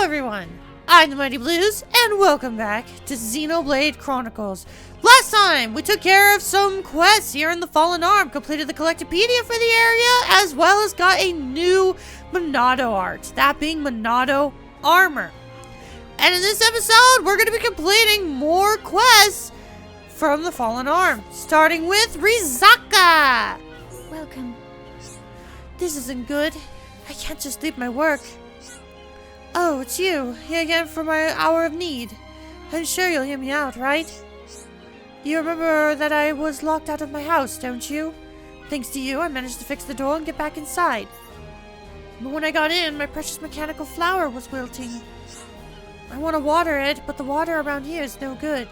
everyone, I'm the Mighty Blues, and welcome back to Xenoblade Chronicles. Last time, we took care of some quests here in the Fallen Arm, completed the Collectopedia for the area, as well as got a new Monado art, that being Monado armor. And in this episode, we're going to be completing more quests from the Fallen Arm, starting with Rizaka. Welcome. This isn't good. I can't just leave my work. Oh, it's you. Here again for my hour of need. I'm sure you'll hear me out, right? You remember that I was locked out of my house, don't you? Thanks to you, I managed to fix the door and get back inside. But when I got in, my precious mechanical flower was wilting. I want to water it, but the water around here is no good.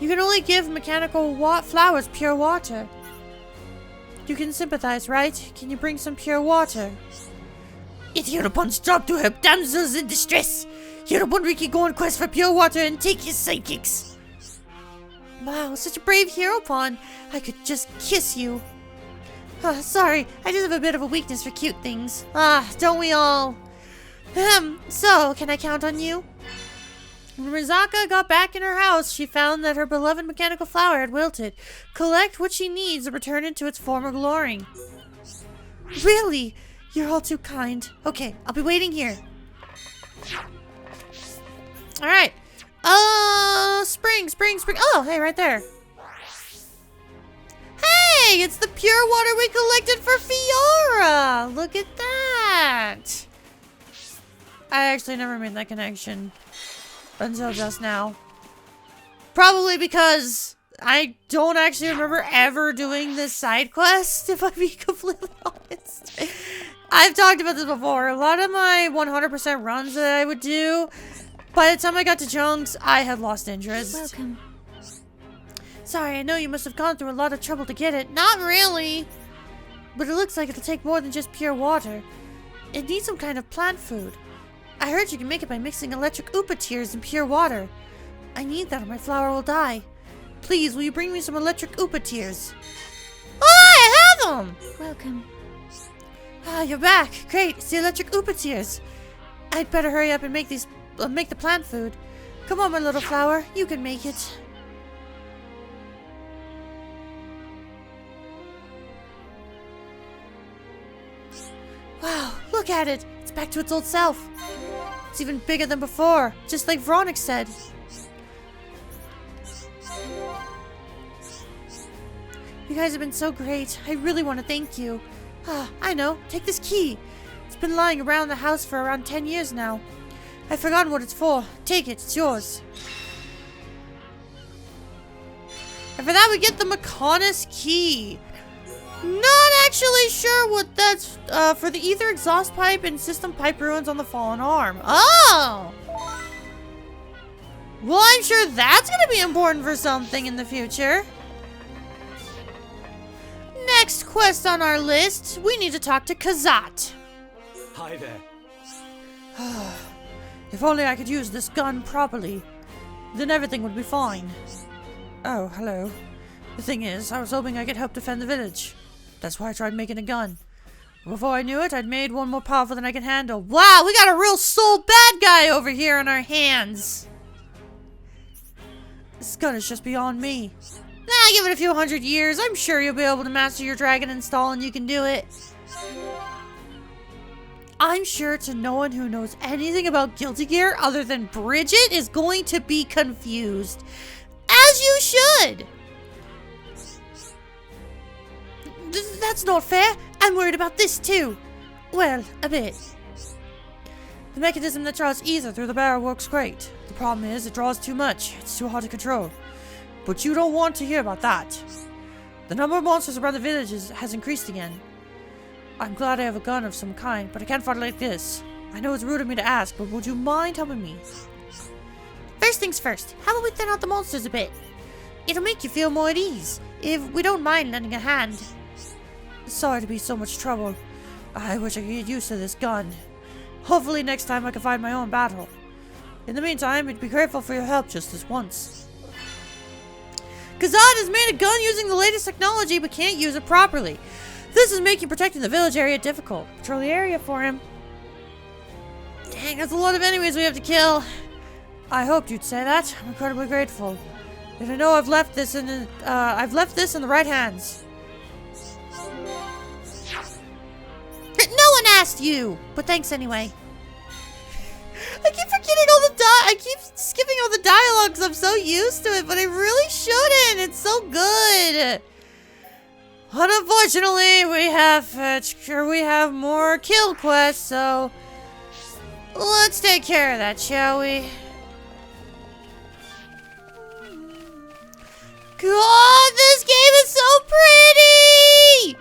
You can only give mechanical flowers pure water. You can sympathize, right? Can you bring some pure water? It's Heropon's job to help damsels in distress. Heropon WIKI go on quest for pure water and take his sidekicks. Wow, such a brave Heropon. I could just kiss you. Sorry, I just have a bit of a weakness for cute things. Don't we all? So, can I count on you? When Rizaka got back in her house, she found that her beloved mechanical flower had wilted. Collect what she needs and return it to its former glory. Really? You're all too kind. Okay, I'll be waiting here. Alright. Spring. Oh, hey, right there. Hey, it's the pure water we collected for Fiora. Look at that. I actually never made that connection until just now. Probably because I don't actually remember ever doing this side quest, if I'm being completely honest. I've talked about this before. A lot of my 100% runs that I would do, by the time I got to chunks, I had lost interest. Welcome. Sorry, I know you must have gone through a lot of trouble to get it. Not really. But it looks like it'll take more than just pure water. It needs some kind of plant food. I heard you can make it by mixing electric Upa tears in pure water. I need that or my flower will die. Please, will you bring me some electric Upa tears? Oh, I have them! Welcome. You're back. Great, it's the electric Upa tears. I'd better hurry up and make the plant food. Come on, my little flower, you can make it. Wow, look at it. It's back to its old self. It's even bigger than before, just like Veronica said. You guys have been so great. I really want to thank you. I know. Take this key. It's been lying around the house for around 10 years now. I've forgotten what it's for. Take it. It's yours. And for that, we get the Mechonis key. Not actually sure what that's for the ether exhaust pipe and system pipe ruins on the Fallen Arm. Oh! Well, I'm sure that's going to be important for something in the future. Next quest on our list, we need to talk to Kazat. Hi there. If only I could use this gun properly, then everything would be fine. Oh, hello. The thing is, I was hoping I could help defend the village. That's why I tried making a gun. Before I knew it, I'd made one more powerful than I can handle. Wow, we got a real soul bad guy over here on our hands. This gun is just beyond me. Give it a few 100 years. I'm sure you'll be able to master your dragon install and you can do it. I'm sure to no one who knows anything about Guilty Gear other than Bridget is going to be confused. As you should. That's not fair. I'm worried about this too. Well, a bit. The mechanism that draws ether through the barrel works great. The problem is it draws too much. It's too hard to control. But you don't want to hear about that. The number of monsters around the village has increased again. I'm glad I have a gun of some kind, but I can't fight it like this. I know it's rude of me to ask, but would you mind helping me? First things first, how about we thin out the monsters a bit? It'll make you feel more at ease, if we don't mind lending a hand. Sorry to be so much trouble. I wish I could get used to this gun. Hopefully next time I can find my own battle. In the meantime, I'd be grateful for your help just this once. Kazad has made a gun using the latest technology but can't use it properly. This is making protecting the village area difficult. Patrol the area for him. Dang, that's a lot of enemies we have to kill. I hoped you'd say that. I'm incredibly grateful. Yet I know I've left this in the right hands. No one asked you, but thanks anyway. I keep forgetting all the I keep skipping all the dialogue because I'm so used to it, but I really shouldn't. It's so good. But unfortunately, we have more kill quests, so let's take care of that, shall we? God, this game is so pretty!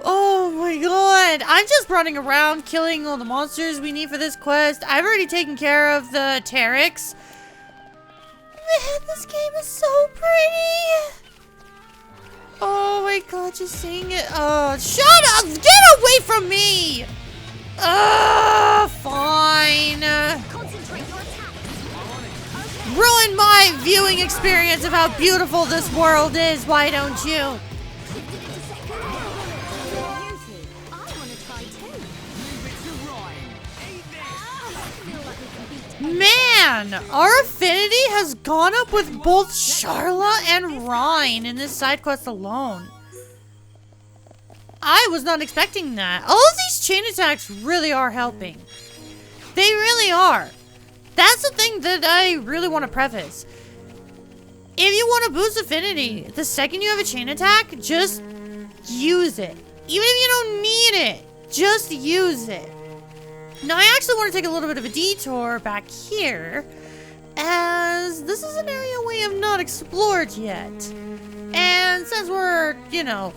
Oh my god. I'm just running around killing all the monsters we need for this quest. I've already taken care of the Pteryx. Man, this game is so pretty! Oh my god, just seeing it. Oh, shut up! Get away from me! Fine. Ruin my viewing experience of how beautiful this world is, why don't you? Man, our affinity has gone up with both Charla and Rhine in this side quest alone. I was not expecting that. All of these chain attacks really are helping. They really are. That's the thing that I really want to preface. If you want to boost affinity, the second you have a chain attack, just use it. Even if you don't need it, just use it. Now, I actually want to take a little bit of a detour back here, as this is an area we have not explored yet. And since we're, you know,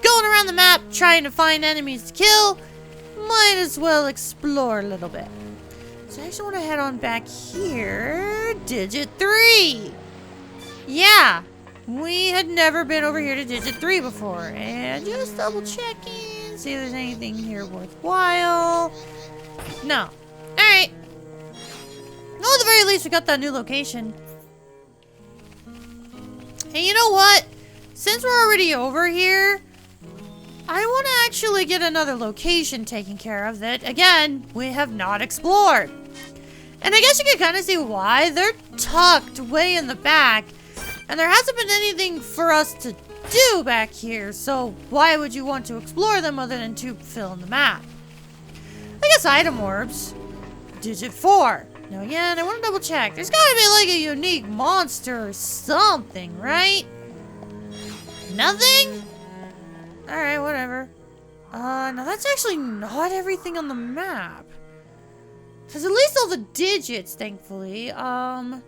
going around the map trying to find enemies to kill, might as well explore a little bit. So I actually want to head on back here. Digit 3! Yeah, we had never been over here to Digit 3 before. And just double checking, see if there's anything here worthwhile. No. Alright. Well, at the very least, we got that new location. Hey, you know what? Since we're already over here, I want to actually get another location taken care of that, again, we have not explored. And I guess you can kind of see why. They're tucked way in the back, and there hasn't been anything for us to do back here, so why would you want to explore them other than to fill in the map? I guess item orbs. Digit 4. Now again, I want to double check. There's gotta be like a unique monster or something, right? Nothing? Alright, whatever. Now that's actually not everything on the map. There's at least all the digits, thankfully. I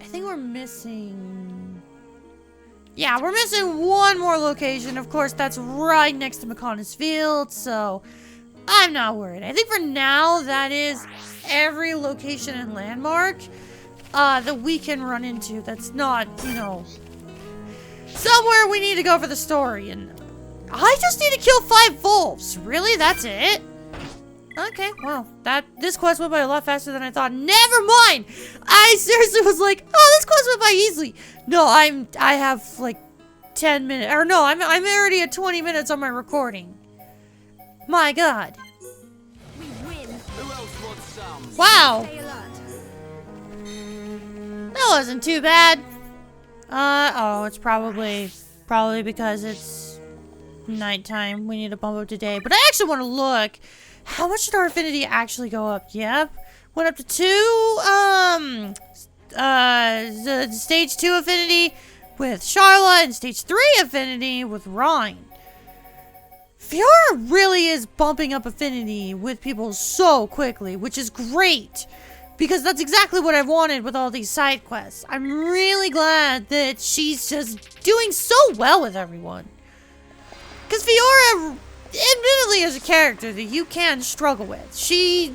think we're missing... Yeah, we're missing one more location. Of course, that's right next to Mechonis Field, so I'm not worried. I think for now, that is every location and landmark that we can run into that's not, you know, somewhere we need to go for the story. And I just need to kill 5 wolves. Really? That's it? Okay, well, this quest went by a lot faster than I thought. Never mind! I seriously was like, oh, this quest went by easily. No, I have like 10 minutes, or no, I'm already at 20 minutes on my recording. My god. We win. Who else wants some? Wow. Stay alert. That wasn't too bad. Oh, it's probably because it's nighttime. We need to bump up today. But I actually want to look. How much did our affinity actually go up? Yep. Went up to 2, the stage 2 affinity with Charla and stage 3 affinity with Rhine. Fiora really is bumping up affinity with people so quickly, which is great. Because that's exactly what I wanted with all these side quests. I'm really glad that she's just doing so well with everyone. Because Fiora, admittedly, is a character that you can struggle with. She's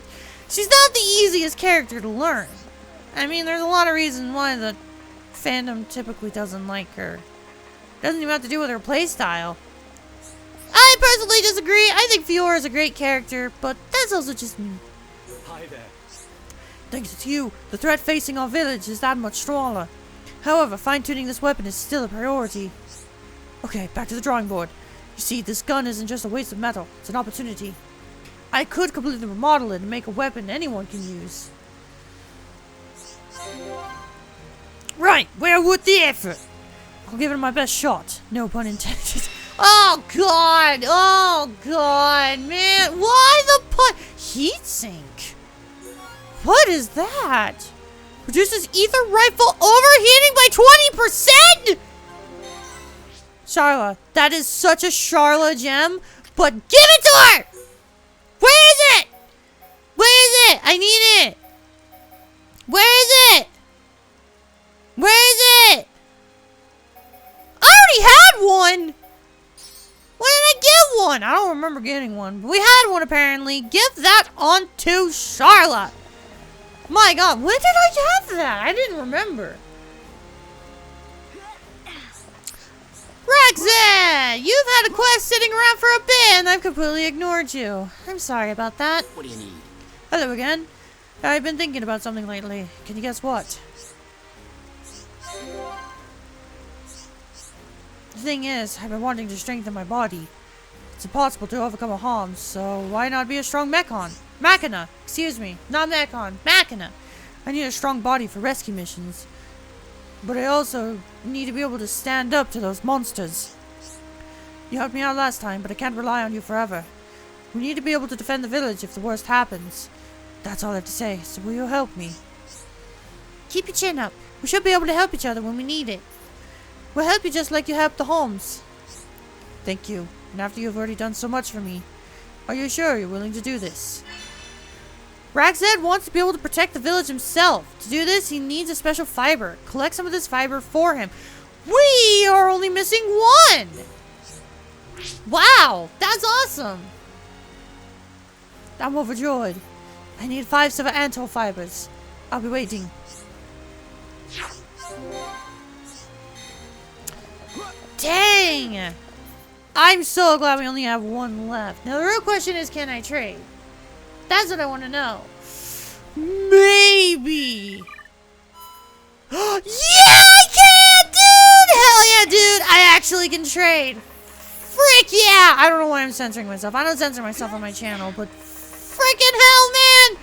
not the easiest character to learn. I mean, there's a lot of reasons why the fandom typically doesn't like her. Doesn't even have to do with her playstyle. I personally disagree. I think Fiora is a great character, but that's also just me. Hi there. Thanks to you, the threat facing our village is that much stronger. However, fine-tuning this weapon is still a priority. Okay, back to the drawing board. You see, this gun isn't just a waste of metal, it's an opportunity. I could completely remodel it and make a weapon anyone can use. Right, where would the effort? I'll give it my best shot. No pun intended. Oh god! Oh god, man! Why the pun? Heatsink? What is that? Produces ether rifle overheating by 20%? Charla, that is such a Charla gem, but give it to her! Where is it? Where is it? I need it. Where is it? Where is it? I already had one. When did I get one? I don't remember getting one. But we had one apparently. Give that on to Charla. My god, when did I have that? I didn't remember. Rexit! You've had a quest sitting around for a bit and I've completely ignored you. I'm sorry about that. What do you need? Hello again. I've been thinking about something lately. Can you guess what? The thing is, I've been wanting to strengthen my body. It's impossible to overcome a harm, so why not be a strong Mechana! Excuse me, not Mechon, Mechana! I need a strong body for rescue missions. But I also need to be able to stand up to those monsters. You helped me out last time, but I can't rely on you forever. We need to be able to defend the village if the worst happens. That's all I have to say, so will you help me? Keep your chin up. We should be able to help each other when we need it. We'll help you just like you helped the Holmes. Thank you. And after you've already done so much for me, are you sure you're willing to do this? Ragzed wants to be able to protect the village himself. To do this, he needs a special fiber. Collect some of this fiber for him. We are only missing one! Wow, that's awesome! I'm overjoyed. I need 5 silver antle fibers. I'll be waiting. Dang! I'm so glad we only have one left. Now the real question is, can I trade? That's what I want to know. Maybe. Yeah, I can, dude! Hell yeah, dude! I actually can trade. Frick yeah! I don't know why I'm censoring myself. I don't censor myself on my channel, but frickin' hell, man!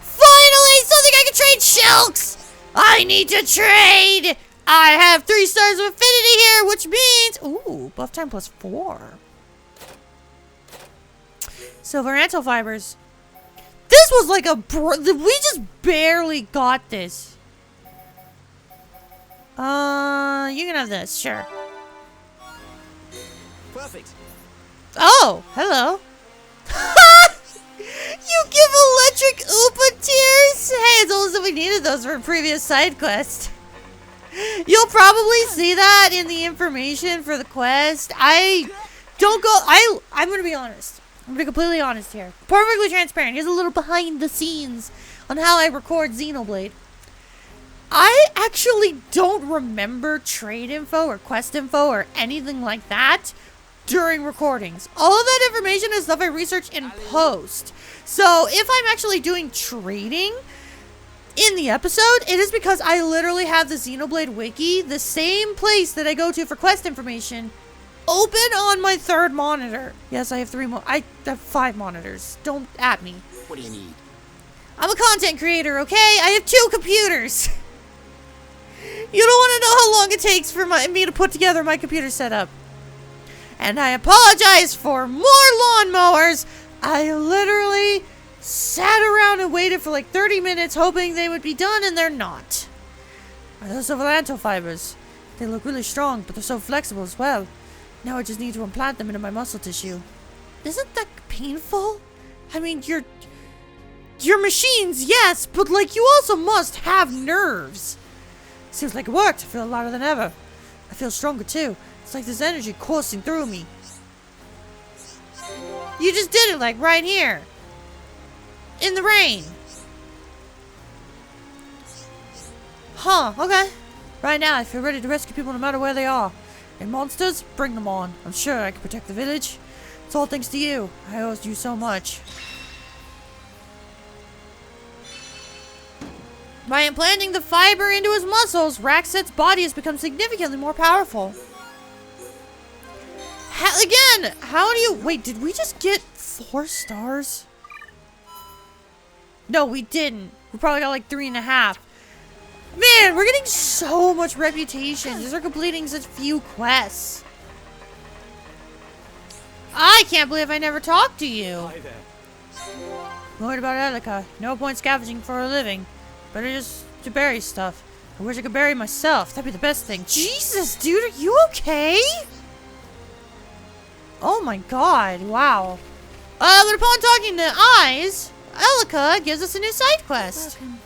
Finally, something I can trade, Shilks! I need to trade! I have 3 stars of affinity here, which means... Ooh, buff time plus 4. Silver antle fibers. This was like a... we just barely got this. You can have this, sure. Perfect. Oh, hello. You give electric Oopa tears? Hey, it's almost as if we needed those for a previous side quest. You'll probably see that in the information for the quest. I'm gonna be honest. I'm gonna be completely honest here. Perfectly transparent. Here's a little behind the scenes on how I record Xenoblade. I actually don't remember trade info or quest info or anything like that during recordings. All of that information is stuff I research in post. So if I'm actually doing trading in the episode, it is because I literally have the Xenoblade Wiki, the same place that I go to for quest information, open on my 3rd monitor. Yes, I have 5 monitors. Don't at me. What do you need? I'm a content creator, okay? I have 2 computers. You don't want to know how long it takes for me to put together my computer setup. And I apologize for more lawnmowers. I literally sat around and waited for like 30 minutes hoping they would be done, and they're not. Are those silver antle fibers? They look really strong, but they're so flexible as well. Now I just need to implant them into my muscle tissue. Isn't that painful? I mean, you're machines, yes, but like you also must have nerves. Seems like it worked. I feel lighter than ever. I feel stronger too. It's like there's energy coursing through me. You just did it, like right here. In the rain. Huh, okay. Right now, I feel ready to rescue people no matter where they are. And monsters, bring them on. I'm sure I can protect the village. It's all thanks to you. I owe you so much. By implanting the fiber into his muscles, Raxet's body has become significantly more powerful. Again, how do you... Wait, did we just get 4 stars? No, we didn't. We probably got like 3.5. Man, we're getting so much reputation just for completing such few quests. I can't believe I never talked to you. Hi there. Worried about Elika. No point scavenging for a living. Better just to bury stuff. I wish I could bury myself. That'd be the best thing. Jesus, dude, are you okay? Oh my god, wow. But upon talking to Eyes, Elika gives us a new side quest. Welcome.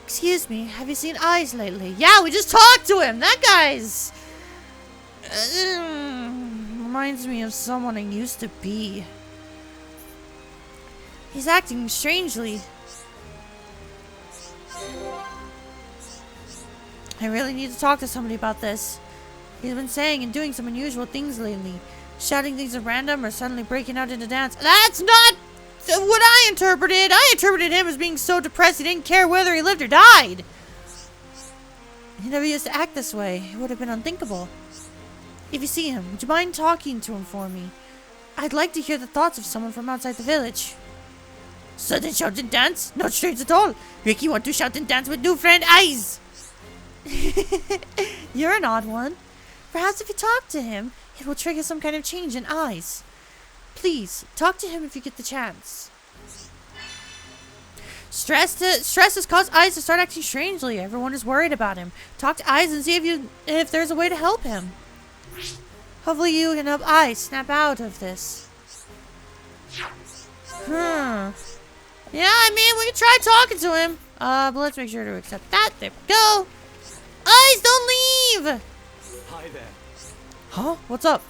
Excuse me, have you seen Eyes lately? Yeah, we just talked to him. That guy's... reminds me of someone I used to be. He's acting strangely. I really need to talk to somebody about this. He's been saying and doing some unusual things lately. Shouting things at random or suddenly breaking out into dance. That's not what I interpreted. I interpreted him as being so depressed he didn't care whether he lived or died. He never used to act this way. It would have been unthinkable. If you see him, would you mind talking to him for me? I'd like to hear the thoughts of someone from outside the village. Sudden shout and dance? Not strange at all. Wiki want to shout and dance with new friend Eyes. You're an odd one. Perhaps if you talk to him, it will trigger some kind of change in Eyes. Please, talk to him if you get the chance. Stress has caused Eyes to start acting strangely. Everyone is worried about him. Talk to Eyes and see if there's a way to help him. Hopefully you can help Eyes snap out of this. Yeah, I mean, we can try talking to him. But let's make sure to accept that. There we go. Eyes, don't leave! Hi there. Huh? What's up?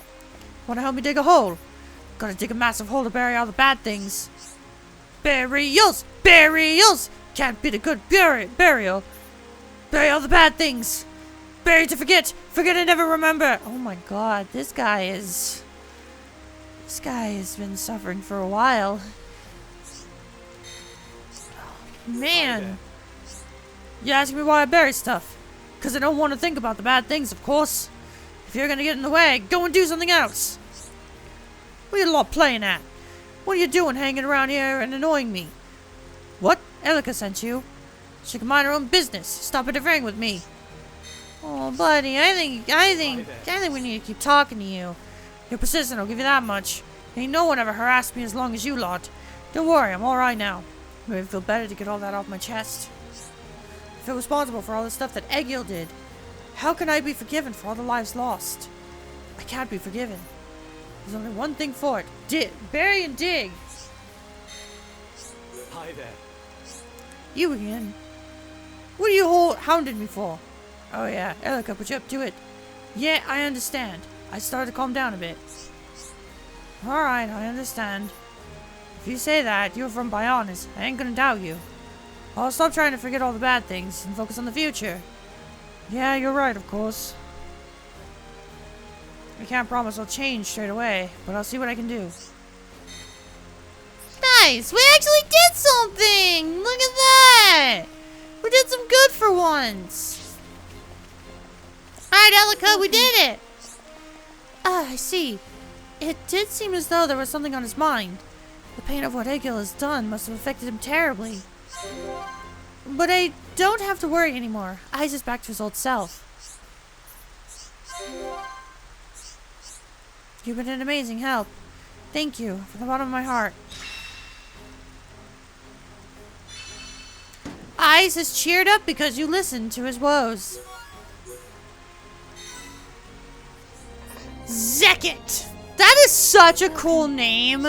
Wanna help me dig a hole? Gotta dig a massive hole to bury all the bad things. Burials! Burials! Can't be the good burial. Bury all the bad things. Bury to forget. Forget and never remember. Oh my god, this guy has been suffering for a while. Man. You're asking me why I bury stuff. Because I don't want to think about the bad things, of course. If you're going to get in the way, go and do something else. What are you lot playing at? What are you doing hanging around here and annoying me? What? Elika sent you? She can mind her own business. Stop interfering with me. Oh, buddy, I think we need to keep talking to you. You're persistent, I'll give you that much. Ain't no one ever harassed me as long as you lot. Don't worry, I'm alright now. Maybe I feel better to get all that off my chest. I feel responsible for all the stuff that Egil did. How can I be forgiven for all the lives lost? I can't be forgiven. There's only one thing for it. Bury and dig. Hi there. You again. What are you hounding me for? Oh yeah, Elika put you up to it. Yeah, I understand. I started to calm down a bit. Alright, I understand. If you say that, you're from Bionis. I ain't gonna doubt you. I'll stop trying to forget all the bad things and focus on the future. Yeah, you're right, of course. I can't promise I'll change straight away, but I'll see what I can do. Nice! We actually did something! Look at that! We did some good for once! Alright, Elika, we did it! Ah, I see. It did seem as though there was something on his mind. The pain of what Egil has done must have affected him terribly. But I don't have to worry anymore. Eyes is back to his old self. You've been an amazing help. Thank you, from the bottom of my heart. Eyes has cheered up because you listened to his woes. Zekit! That is such a cool name.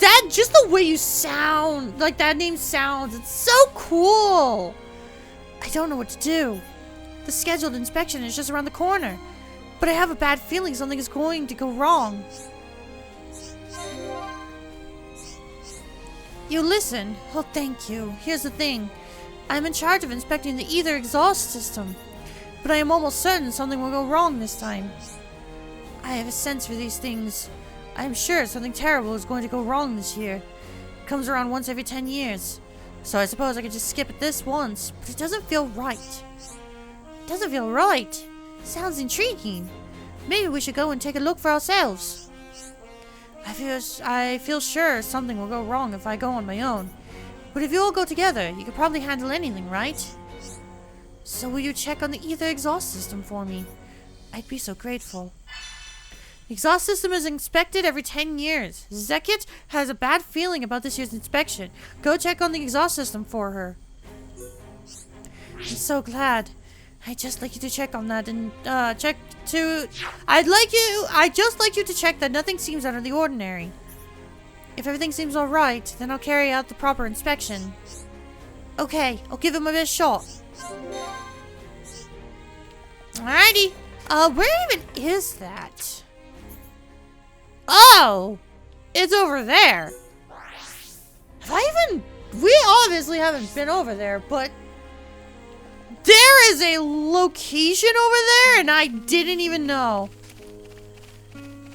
That, just the way you sound, like that name sounds, it's so cool. I don't know what to do. The scheduled inspection is just around the corner. But I have a bad feeling something is going to go wrong. You listen? Oh, thank you. Here's the thing. I'm in charge of inspecting the ether exhaust system. But I am almost certain something will go wrong this time. I have a sense for these things. I am sure something terrible is going to go wrong this year. It comes around once every 10 years. So I suppose I could just skip it this once. But it doesn't feel right. It doesn't feel right. Sounds intriguing. Maybe we should go and take a look for ourselves. I feel sure something will go wrong if I go on my own. But if you all go together, you could probably handle anything, right? So will you check on the ether exhaust system for me? I'd be so grateful. The exhaust system is inspected every 10 years. Zekit has a bad feeling about this year's inspection. Go check on the exhaust system for her. I'm so glad. I'd just like you to check on that and I'd just like you to check that nothing seems out of the ordinary. If everything seems alright, then I'll carry out the proper inspection. Okay, I'll give it my best shot. Alrighty. Where even is that? Oh! It's over there. We obviously haven't been over there, but there is a location over there and I didn't even know.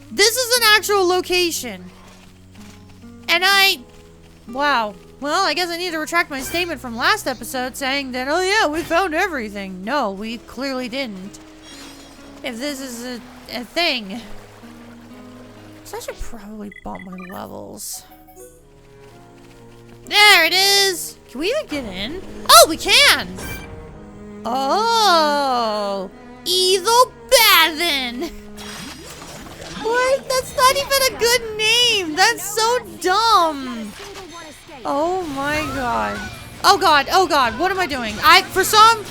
This is an actual location. And wow. Well, I guess I need to retract my statement from last episode saying that, oh yeah, we found everything. No, we clearly didn't. If this is a thing. So I should probably bump my levels. There it is! Can we even get in? Oh, we can! Oh! Evil Bathin! What? That's not even a good name! That's so dumb! Oh my god. Oh god, oh god, what am I doing? For some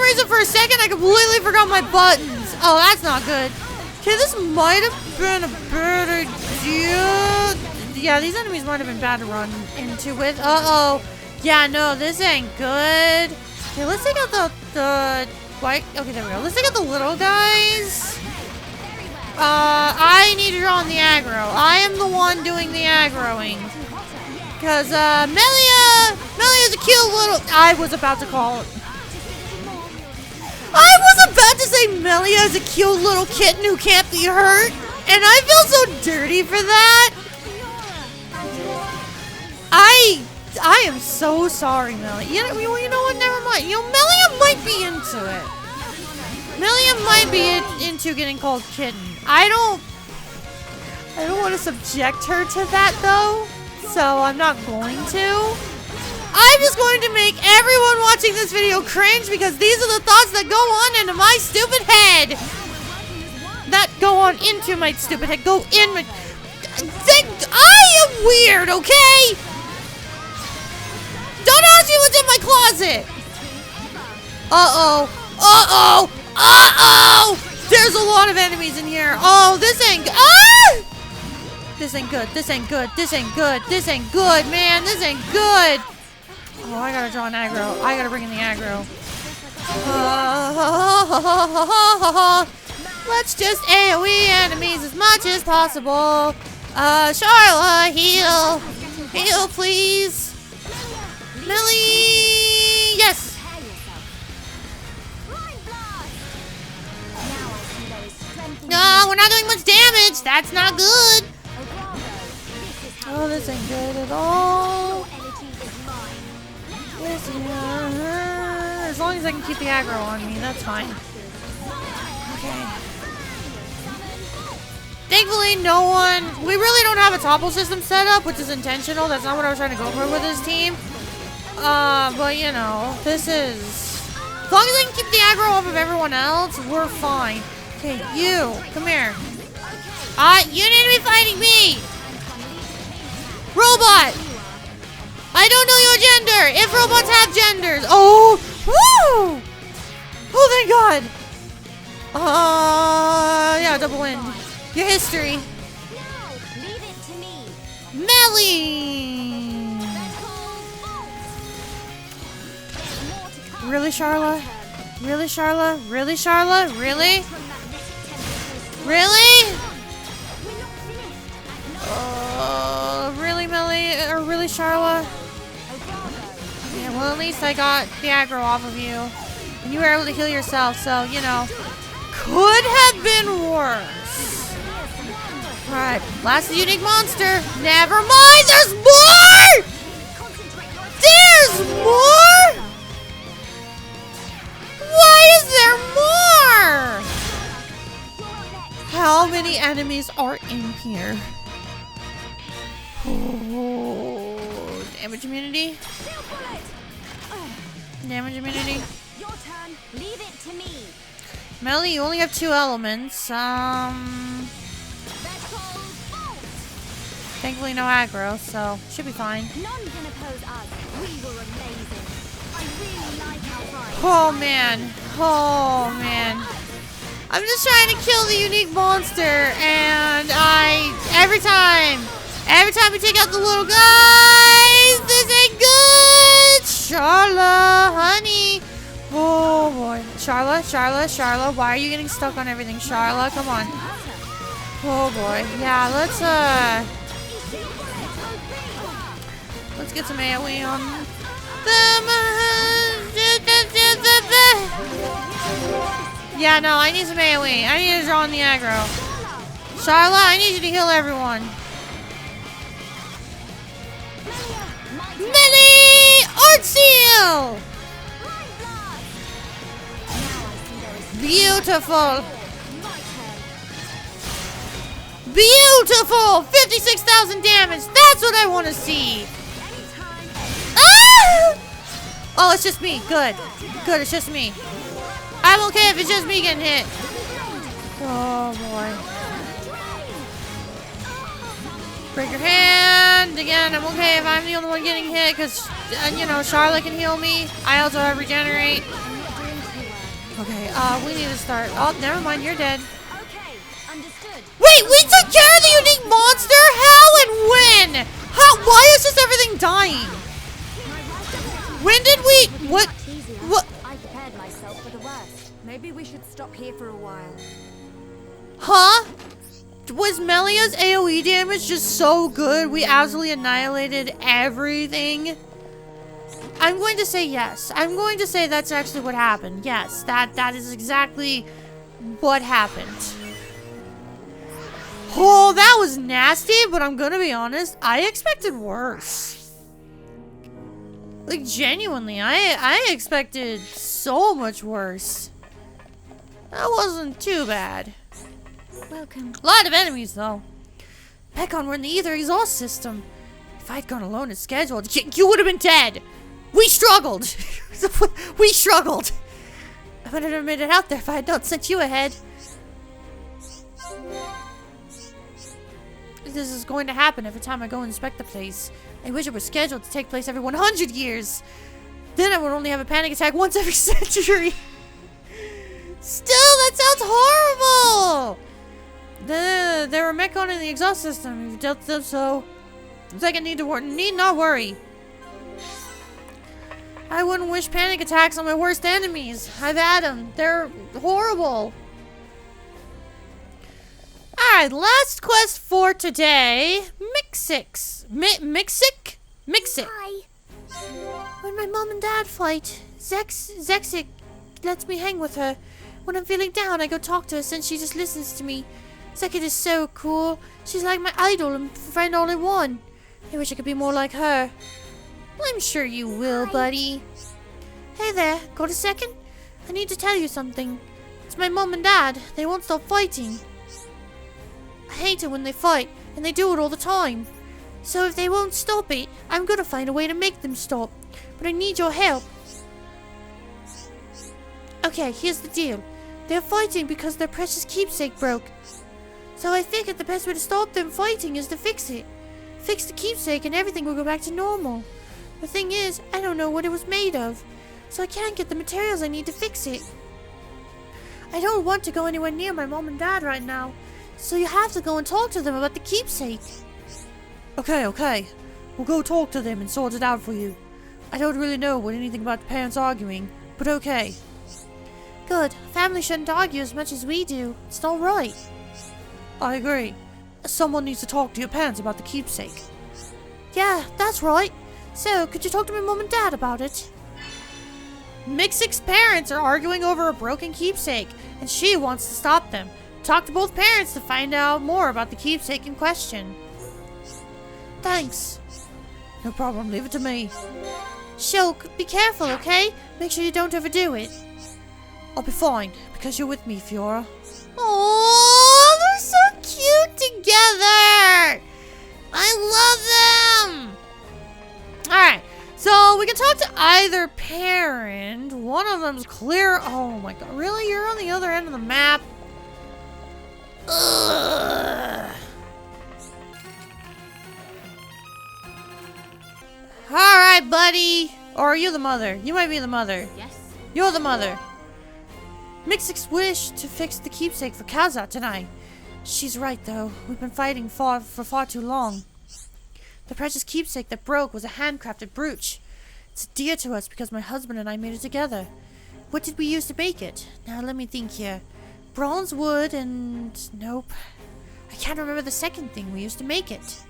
reason, for a second, I completely forgot my buttons. Oh, that's not good. Okay, this might have been a bad idea. Yeah, these enemies might have been bad to run into with. Uh-oh. Yeah, no, this ain't good. Okay, let's take out the white. Okay, there we go. Let's take out the little guys. I need to draw on the aggro. I am the one doing the aggroing. Because, Melia's a cute little... I was about to say Melia is a cute little kitten who can't be hurt. And I feel so dirty for that. I am so sorry, Melia. You know what? Never mind. You know, Melia might be into it. Melia might be into getting called kitten. I don't want to subject her to that, though. So I'm not going to. I'm just going to make everyone watching this video cringe because these are the thoughts that go on into my stupid head. That go on into my stupid head. Go in my... I am weird, okay? Don't ask me what's in my closet. Uh-oh. Uh-oh. Uh-oh. There's a lot of enemies in here. Oh, this ain't... Ah! This ain't good. This ain't good. This ain't good. This ain't good, man. This ain't good. Oh, I gotta draw an aggro. I gotta bring in the aggro. Let's just AoE enemies as much as possible. Charla, heal. Heal, please. Millie! Yes! No, we're not doing much damage. That's not good. Oh, this ain't good at all. As long as I can keep the aggro on me, that's fine. Okay. Thankfully, no one... We really don't have a topple system set up, which is intentional. That's not what I was trying to go for with this team. But, you know, this is... As long as I can keep the aggro off of everyone else, we're fine. Okay, you. Come here. You need to be fighting me! Robot! I don't know your gender! If robots have genders! Oh! Woo! Oh, thank God! Yeah, double win. Your history. Melly! Really, Charla? Really, Charla? Really, Charla? Really? Really? Really, Melly? Or really, Charla? Yeah, well, at least I got the aggro off of you. And you were able to heal yourself, so, you know. Could have been worse. Alright, last unique monster. Never mind, there's more! There's more? Why is there more? How many enemies are in here? Damage immunity. Shield bullet. Damage immunity. Your turn. Leave it to me. Melly, you only have 2 elements. Thankfully no aggro, so should be fine. None can oppose us. We were amazing. I really like our fight. Oh man. Oh man. I'm just trying to kill the unique monster, and every time we take out the little guys, this ain't good. Charla, honey. Oh boy. Charla, why are you getting stuck on everything? Charla, come on. Oh boy. Yeah, let's get some AoE on them. Yeah, no, I need some AoE. I need to draw on the aggro. Charla, I need you to heal everyone. Melee! Art seal! Beautiful! Beautiful! 56,000 damage! That's what I want to see! Ah! Oh, it's just me. Good. Good, it's just me. I'm okay if it's just me getting hit. Oh, boy. Break your hand. Again, I'm okay if I'm the only one getting hit because, you know, Charlotte can heal me. I also have regenerate. Okay, we need to start. Oh, never mind, you're dead. Okay, understood. Wait, we took care of the unique monster? How and when? Why is just everything dying? When did we, what? I prepared myself for the worst. Maybe we should stop here for a while. Huh? Was Melia's AoE damage just so good we absolutely annihilated everything? I'm going to say yes. I'm going to say that's actually what happened. Yes, that is exactly what happened. Oh, that was nasty, but I'm gonna be honest, I expected worse. Like, genuinely, I expected so much worse. That wasn't too bad. Welcome. A lot of enemies, though. Mechon were in the ether exhaust system. If I'd gone alone as scheduled, you would have been dead. We struggled. We struggled. I would have made it out there if I had not sent you ahead. This is going to happen every time I go inspect the place. I wish it was scheduled to take place every 100 years. Then I would only have a panic attack once every century. Still, that sounds horrible. There were Mechon in the exhaust system. You've dealt with them, so it's like I need not worry. I wouldn't wish panic attacks on my worst enemies. I've had them. They're horrible. Alright, last quest for today. Mixix. Mixic? Hi. When my mom and dad fight, Zexic lets me hang with her. When I'm feeling down, I go talk to her since she just listens to me. Zekit is so cool. She's like my idol and friend all in one. I wish I could be more like her. I'm sure you will, buddy. Hey there, got a second? I need to tell you something. It's my mom and dad. They won't stop fighting. I hate it when they fight, and they do it all the time. So if they won't stop it, I'm gonna find a way to make them stop. But I need your help. Okay, here's the deal. They're fighting because their precious keepsake broke. So I figured the best way to stop them fighting is to fix it. Fix the keepsake and everything will go back to normal. The thing is, I don't know what it was made of. So I can't get the materials I need to fix it. I don't want to go anywhere near my mom and dad right now. So you have to go and talk to them about the keepsake. Okay. We'll go talk to them and sort it out for you. I don't really know anything about the parents arguing, but okay. Good. Family shouldn't argue as much as we do. It's not right. I agree. Someone needs to talk to your parents about the keepsake. Yeah, that's right. So, could you talk to my mom and dad about it? Mixix's parents are arguing over a broken keepsake, and she wants to stop them. Talk to both parents to find out more about the keepsake in question. Thanks. No problem, leave it to me. Shulk, be careful, okay? Make sure you don't overdo it. I'll be fine, because you're with me, Fiora. Oh, they're so cute together! I love them! Alright, we can talk to either parent. One of them's clear. Oh my god. Really? You're on the other end of the map? Ugh. Alright, buddy. Or are you the mother? You might be the mother. Yes. You're the mother. Mixix wished to fix the keepsake for Kaza tonight. She's right, though. We've been fighting for far too long. The precious keepsake that broke was a handcrafted brooch. It's dear to us because my husband and I made it together. What did we use to make it? Now let me think here. Bronze wood and... nope. I can't remember the second thing we used to make it.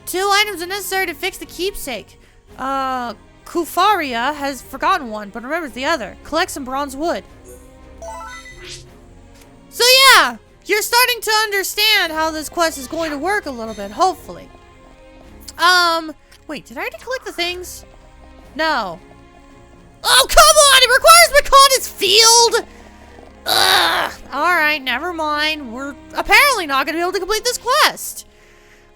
2 items are necessary to fix the keepsake. Kufaria has forgotten one, but remembers the other. Collect some bronze wood. So yeah, you're starting to understand how this quest is going to work a little bit, hopefully. Wait, did I already collect the things? No. Oh, come on! It requires Mechonis Field! Ugh! Alright, never mind. We're apparently not going to be able to complete this quest.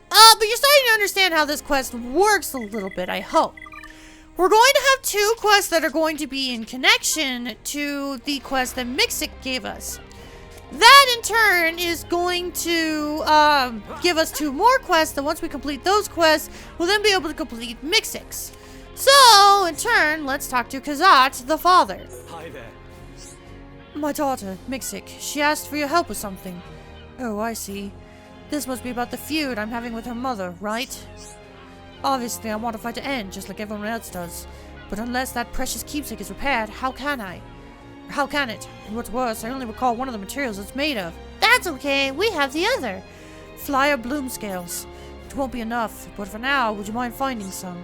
But you're starting to understand how this quest works a little bit, I hope. We're going to have 2 quests that are going to be in connection to the quest that Mixix gave us. That, in turn, is going to give us 2 more quests, and once we complete those quests, we'll then be able to complete Mixix. So, in turn, let's talk to Kazat, the father. Hi there. My daughter, Mixix, she asked for your help with something. Oh, I see. This must be about the feud I'm having with her mother, right? Obviously, I want to fight to end, just like everyone else does. But unless that precious keepsake is repaired, how can I? How can it? And what's worse, I only recall one of the materials it's made of. That's okay, we have the other. Flyer bloom scales. It won't be enough, but for now, would you mind finding some?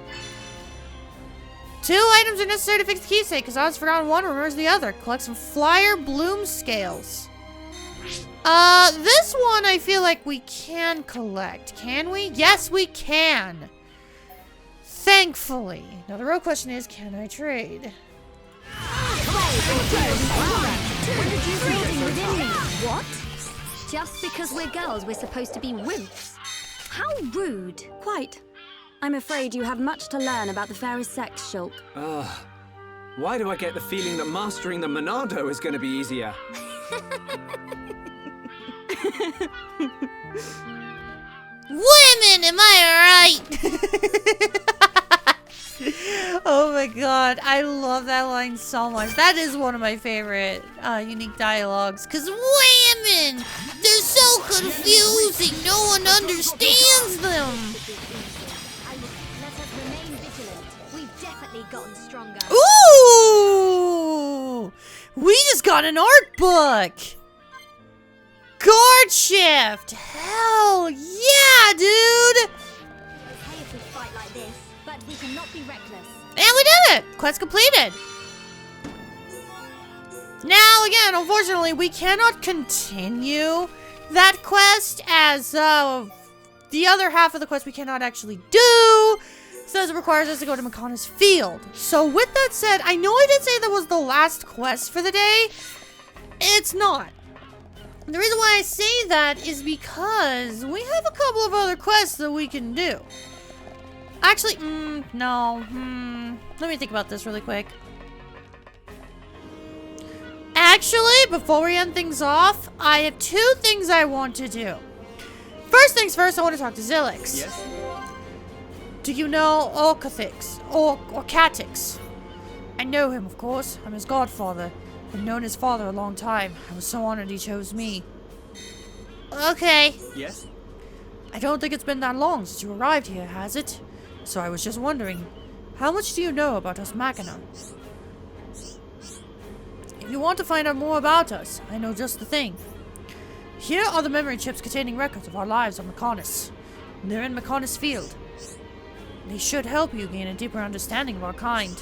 2 items are necessary to fix the keepsake, because Odd's forgotten one, remembers the other. Collect some flyer bloom scales. This one I feel like we can collect. Can we? Yes, we can. Thankfully. Now the real question is, can I trade? What? Just because we're girls, we're supposed to be wimps? How rude. Quite. I'm afraid you have much to learn about the fairest sex, Shulk. Why do I get the feeling that mastering the Monado is going to be easier? Women, am I right? Oh my god, I love that line so much. That is one of my favorite unique dialogues. Cause women, they're so confusing. No one understands them. Let us remain vigilant. We've definitely gotten stronger. Ooh! We just got an art book. Guard shift. Hell yeah, dude. Okay if we fight like this, but we cannot be reckless. And we did it! Quest completed! Now, again, unfortunately, we cannot continue that quest as the other half of the quest we cannot actually do, since it requires us to go to Mechonis Field. So with that said, I know I did say that was the last quest for the day. It's not. The reason why I say that is because we have a couple of other quests that we can do. Actually, no. Let me think about this really quick. Actually, before we end things off, I have 2 things I want to do. First things first, I want to talk to Zilix. Yes? Do you know Orcathix? Or Catix? I know him, of course. I'm his godfather. I've known his father a long time. I was so honored he chose me. Okay. Yes? I don't think it's been that long since you arrived here, has it? So I was just wondering, how much do you know about us Machina? If you want to find out more about us, I know just the thing. Here are the memory chips containing records of our lives on Mechonis. They're in Mechonis Field. They should help you gain a deeper understanding of our kind.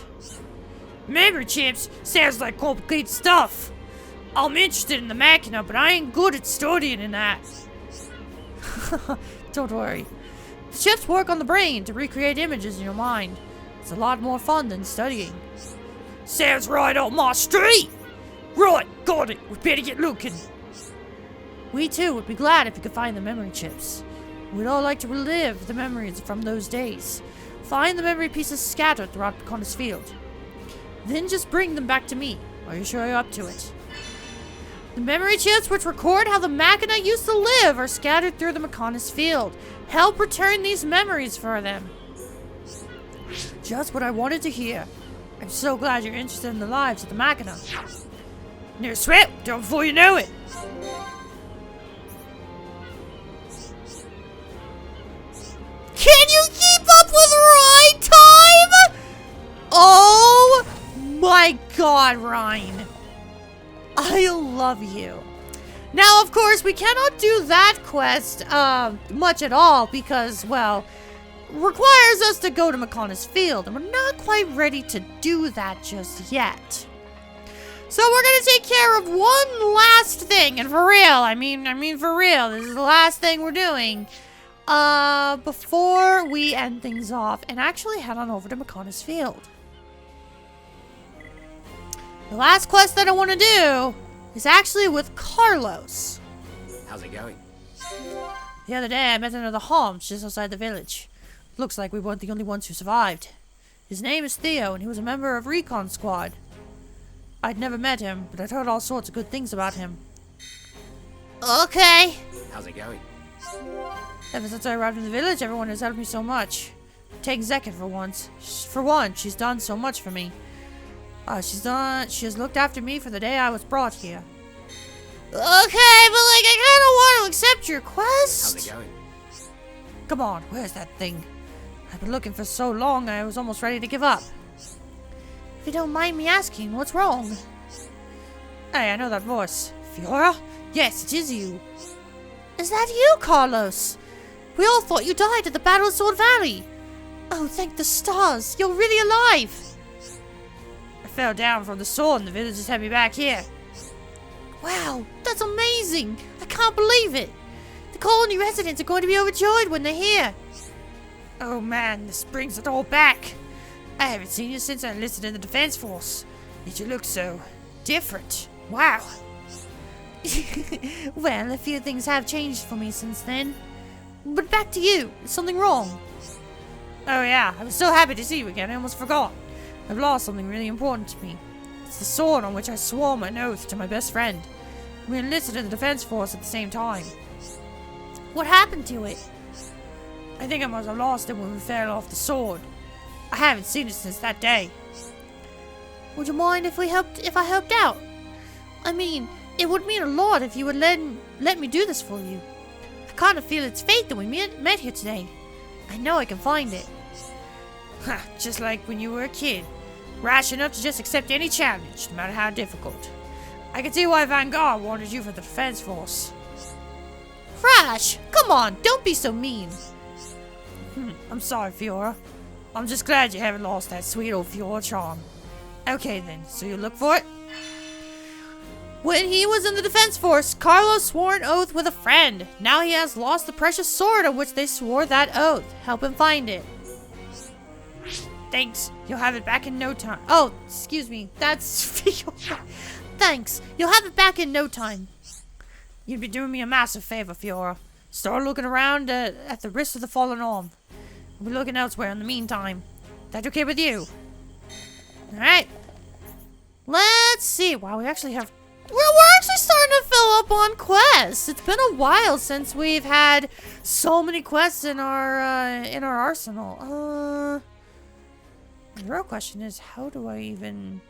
Memory chips? Sounds like complicated stuff. I'm interested in the Machina, but I ain't good at studying in that. Don't worry. The chips work on the brain to recreate images in your mind. It's a lot more fun than studying. Sounds right up my street! Right, got it. We better get looking. We too would be glad if you could find the memory chips. We'd all like to relive the memories from those days. Find the memory pieces scattered throughout Mechonis Field. Then just bring them back to me. Are you sure you're up to it? The memory chips which record how the Machina used to live are scattered through the Mechonis Field. Help return these memories for them. Just what I wanted to hear. I'm so glad you're interested in the lives of the Machina. No sweat, don't before you know it. Can you keep up with ride time? Oh my god, Ryan. I love you. Now, of course, we cannot do that quest much at all because, well, requires us to go to Mechonis Field, and we're not quite ready to do that just yet. So we're gonna take care of one last thing, and for real, I mean for real, this is the last thing we're doing. Before we end things off and actually head on over to Mechonis Field. The last quest that I want to do is actually with Carlos. How's it going? The other day I met another Holmes just outside the village. Looks like we weren't the only ones who survived. His name is Theo and he was a member of Recon Squad. I'd never met him, but I'd heard all sorts of good things about him. Okay. How's it going? Ever since I arrived in the village, everyone has helped me so much. Take Zeket for once. For one, she's done so much for me. She has looked after me for the day I was brought here. Okay, but like, I kind of want to accept your quest. How's it going? Come on, where's that thing? I've been looking for so long, I was almost ready to give up. If you don't mind me asking, what's wrong? Hey, I know that voice. Fiora? Yes, it is you. Is that you, Carlos? We all thought you died at the Battle of Sword Valley. Oh, thank the stars, you're really alive. I fell down from the sword and the villagers had me back here. Wow, that's amazing. I can't believe it. The colony residents are going to be overjoyed when they're here. Oh man, this brings it all back. I haven't seen you since I enlisted in the defense force. Yet you look so different. Wow. Well, a few things have changed for me since then. But back to you. Is something wrong? Oh yeah, I was so happy to see you again, I almost forgot. I've lost something really important to me. It's the sword on which I swore my oath to my best friend. We enlisted in the defense force at the same time. What happened to it? I think I must have lost it when we fell off the sword. I haven't seen it since that day. Would you mind if I helped out? I mean, it would mean a lot if you would let me do this for you. I kind of feel it's fate that we met here today. I know I can find it. Ha, just like when you were a kid. Rash enough to just accept any challenge, no matter how difficult. I can see why Vanguard wanted you for the defense force. Rash, come on, don't be so mean. I'm sorry, Fiora. I'm just glad you haven't lost that sweet old Fiora charm. Okay then, so you look for it? When he was in the defense force, Carlos swore an oath with a friend. Now he has lost the precious sword on which they swore that oath. Help him find it. Thanks. You'll have it back in no time. Oh, excuse me. That's Fiora. Thanks. You'll have it back in no time. You'd be doing me a massive favor, Fiora. Start looking around at the wrist of the fallen arm. We'll be looking elsewhere in the meantime. That okay with you? Alright. Let's see. Wow, we actually have... We're actually starting to fill up on quests. It's been a while since we've had so many quests in our arsenal. The real question is, how do I even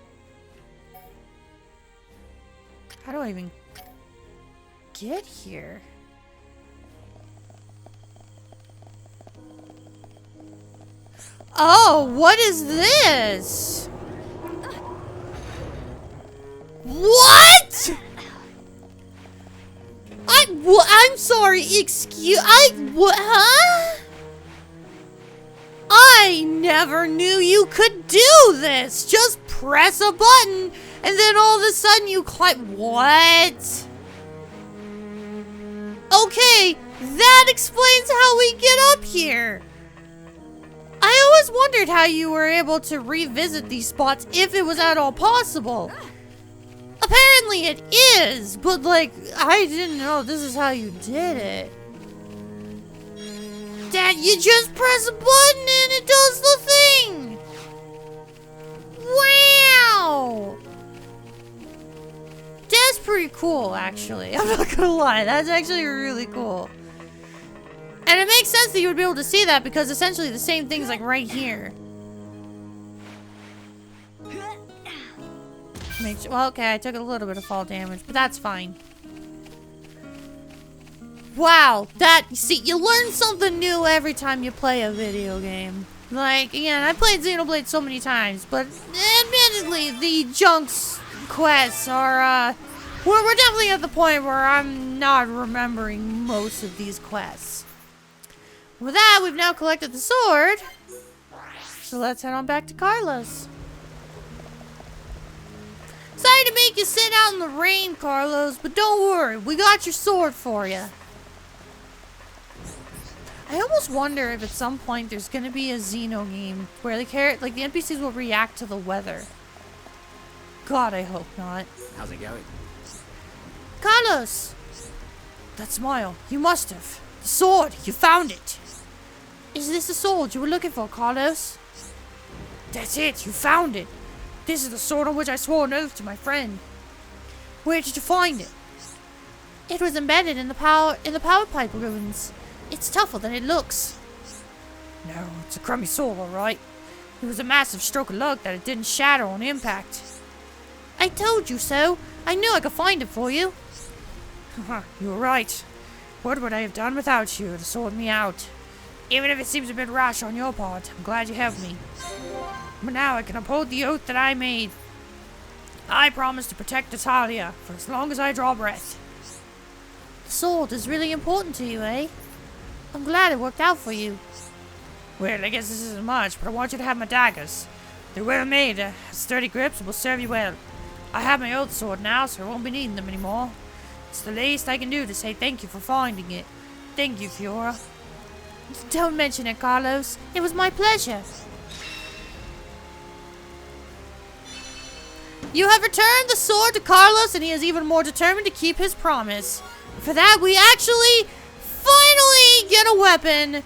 get here? Oh, what is this? What? I'm sorry, what, huh? I never knew you could do this. Just press a button and then all of a sudden you climb. What? Okay, that explains how we get up here. I always wondered how you were able to revisit these spots if it was at all possible. Apparently it is, but like, I didn't know this is how you did it. That you just press a button and it does actually. I'm not gonna lie. That's actually really cool. And it makes sense that you would be able to see that because essentially the same thing's like right here. Well, okay, I took a little bit of fall damage, but that's fine. Wow, see, you learn something new every time you play a video game. Like, again, I played Xenoblade so many times, but admittedly, the Junks quests are, we're definitely at the point where I'm not remembering most of these quests. With that, we've now collected the sword, so let's head on back to Carlos. Sorry to make you sit out in the rain, Carlos, but don't worry, we got your sword for you. I almost wonder if at some point there's gonna be a Xeno game where the NPCs will react to the weather. God, I hope not. How's it going? Carlos! That smile, you must have. The sword, you found it. Is this the sword you were looking for, Carlos? That's it, you found it. This is the sword on which I swore an oath to my friend. Where did you find it? It was embedded in the power pipe ruins. It's tougher than it looks. No, it's a crummy sword, alright. It was a massive stroke of luck that it didn't shatter on impact. I told you so. I knew I could find it for you. You were right. What would I have done without you to sort me out? Even if it seems a bit rash on your part, I'm glad you helped me. But now I can uphold the oath that I made. I promise to protect Natalia for as long as I draw breath. The sword is really important to you, eh? I'm glad it worked out for you. Well, I guess this isn't much, but I want you to have my daggers. They're well made, have sturdy grips, and will serve you well. I have my old sword now, so I won't be needing them anymore. It's the least I can do to say thank you for finding it. Thank you, Fiora. Don't mention it, Carlos. It was my pleasure. You have returned the sword to Carlos, and he is even more determined to keep his promise. For that, we actually finally get a weapon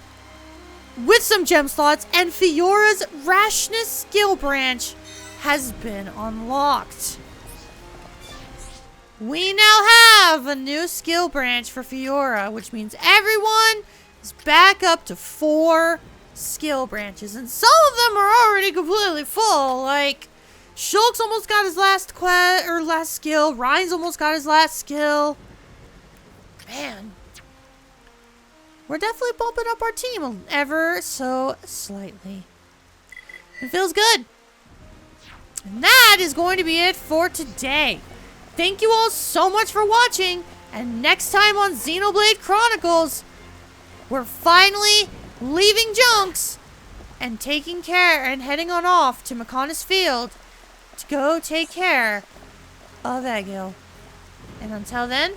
with some gem slots, and Fiora's rashness skill branch has been unlocked. We now have a new skill branch for Fiora, which means everyone is back up to 4 skill branches, and some of them are already completely full. Like Shulk's almost got his last skill. Ryan's almost got his last skill. Man, we're definitely bumping up our team ever so slightly. It feels good. And that is going to be it for today. Thank you all so much for watching. And next time on Xenoblade Chronicles, we're finally leaving Junks and taking care and heading on off to Mechonis Field to go take care of Egil. And until then,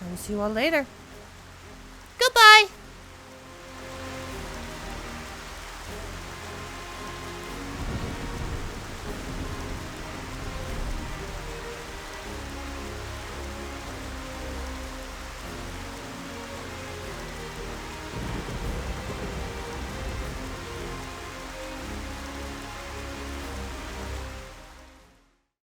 I will see you all later.